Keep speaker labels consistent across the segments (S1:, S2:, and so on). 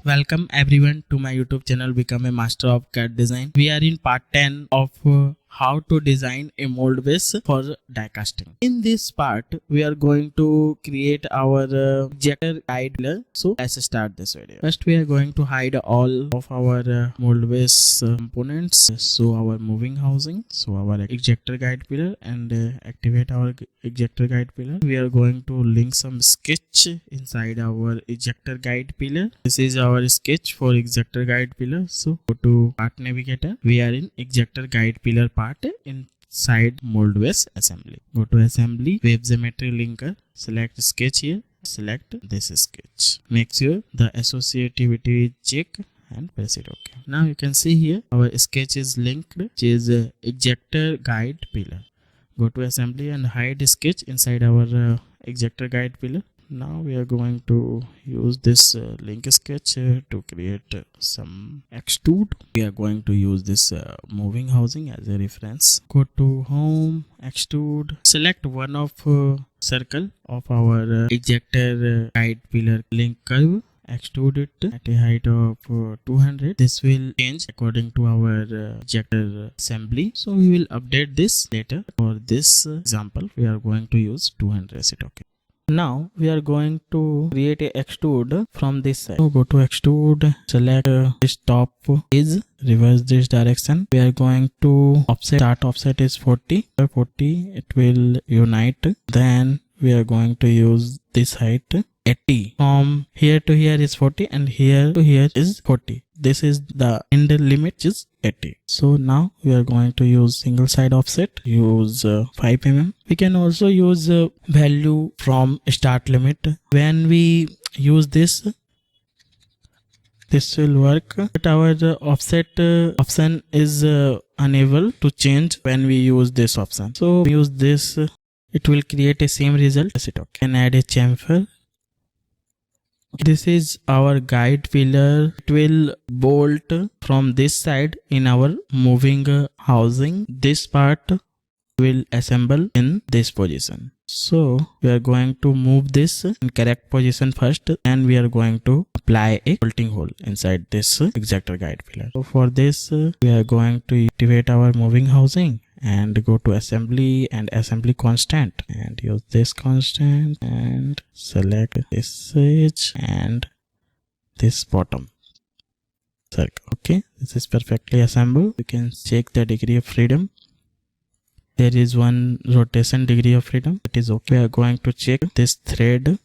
S1: Welcome everyone to my YouTube channel Become a Master of CAD Design. We are in part 10 of how to design a mold base for die casting. In this part, we are going to create our Ejector Guide Pillar. So let's start this video. First, we are going to hide all of our mold base components. So our moving housing, so our Ejector Guide Pillar, and activate our Ejector Guide Pillar. We are going to link some sketch inside our Ejector Guide Pillar. This is our sketch for Ejector Guide Pillar. So go to Part Navigator. We are in Ejector Guide Pillar part inside mold base assembly. Go to assembly, web geometry linker, select sketch here, select this sketch. Make sure the associativity is check and press it OK. Now you can see here our sketch is linked, which is Ejector Guide Pillar. Go to assembly and hide sketch inside our Ejector Guide Pillar. Now we are going to use this link sketch to create some extrude. We are going to use this moving housing as a reference. Go to home, extrude, select one of circle of our Ejector Guide Pillar link curve. Extrude it at a height of 200. This will change according to our ejector assembly. So we will update this later. For this example, we are going to use 200. Okay. Now we are going to create a extrude from this side. So go to extrude, select this top edge, reverse this direction. We are going to offset, start offset is 40. 40, it will unite. Then we are going to use this height 80. From here to here is 40 and here to here is 40. This is the end limit, which is 80. So now we are going to use single side offset, use 5 mm. We can also use value from start limit. When we use this will work, but our offset option is unable to change when we use this option. So use this, it will create a same result. Press it OK. And add a chamfer. This is our guide pillar. It will bolt from this side in our moving housing. This part will assemble in this position. So we are going to move this in correct position first, and we are going to apply a bolting hole inside this Ejector Guide Pillar. So for this, we are going to activate our moving housing and go to assembly and assembly constant and use this constant and select this edge and this bottom circle. Okay, this is perfectly assembled. You can check the degree of freedom. There is one rotation degree of freedom. It is okay. We are going to check this thread.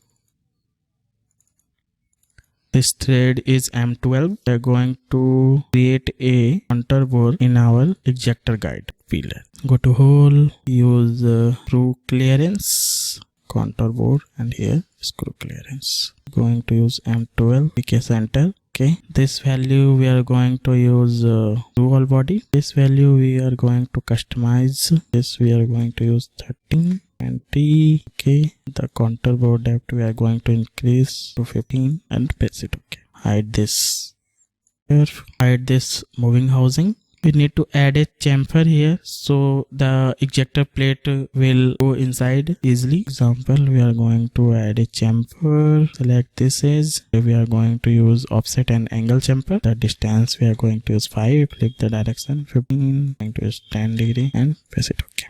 S1: This thread is M12. We are going to create a counterbored in our Ejector Guide Pillar. Go to hole, use screw clearance, counterbored, and here screw clearance. Going to use M12, click center. Okay, this value we are going to use through wall body. This value we are going to customize. This we are going to use 13 and T. Okay, the counterbored depth we are going to increase to 15 and press it OK. Hide this curve, hide this moving housing. We need to add a chamfer here so the ejector plate will go inside easily. Example, we are going to add a chamfer. Select this edge. We are going to use offset and angle chamfer. The distance we are going to use 5. Flip the direction 15. Going to use 10 degree and press it OK.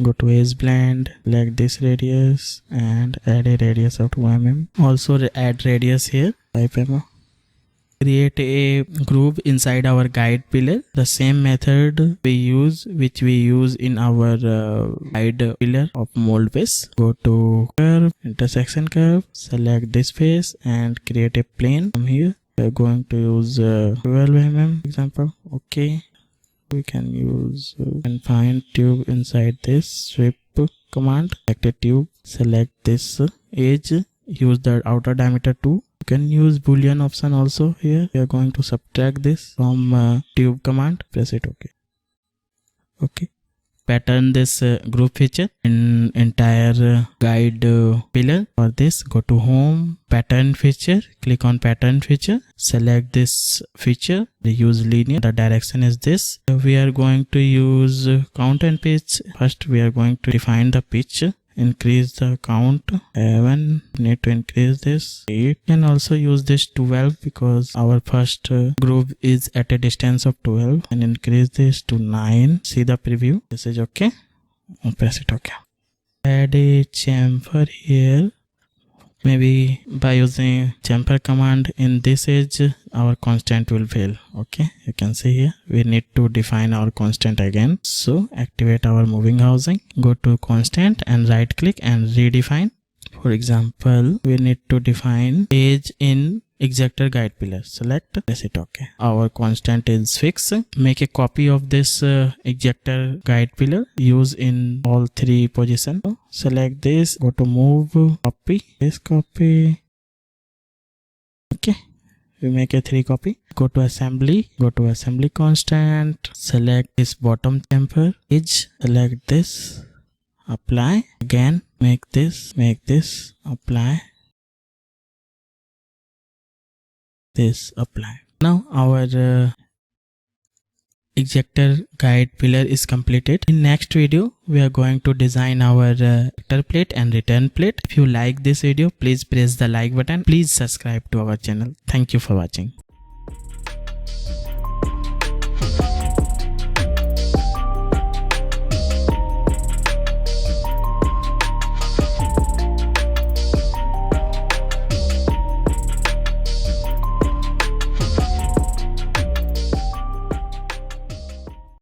S1: Go to edge blend, select this radius and add a radius of 2 mm. Also add radius here 5 mm. Create a groove inside our guide pillar. The same method which we use in our guide pillar of mold base. Go to curve, intersection curve, select this face and create a plane. From here we are going to use 12 mm example. Okay. We can use and find tube inside this sweep command. Select a tube, select this edge, use the outer diameter 2. You can use boolean option also here. We are going to subtract this from tube command. Press it OK. Okay. Pattern this group feature in entire guide pillar. For this, go to home, pattern feature, click on pattern feature, select this feature, use linear. The direction is this. We are going to use count and pitch. First we are going to define the pitch increase the count. 7, need to increase this. 8, can also use this 12 because our first groove is at a distance of 12, and increase this to 9. See the preview. This is okay. I'll press it okay. Add a chamfer here. Maybe by using chamfer command in this edge, our constant will fail. Okay, you can see here we need to define our constant again. So activate our moving housing, go to constant and right click and redefine. For example, we need to define edge in Ejector Guide Pillar. Select, press it okay. Our constant is fixed. Make a copy of this Ejector Guide Pillar. Use in all 3 positions. So select this, go to move, copy, this copy. Okay, we make a 3 copy. Go to assembly, go to assembly constant. Select this bottom chamfer edge. Select this, apply. Again, make this, apply. This, apply. Now our Ejector Guide Pillar is completed. In next video we are going to design our ejector plate and return plate. If you like this video, please press the like button. Please subscribe to our channel. Thank you for watching.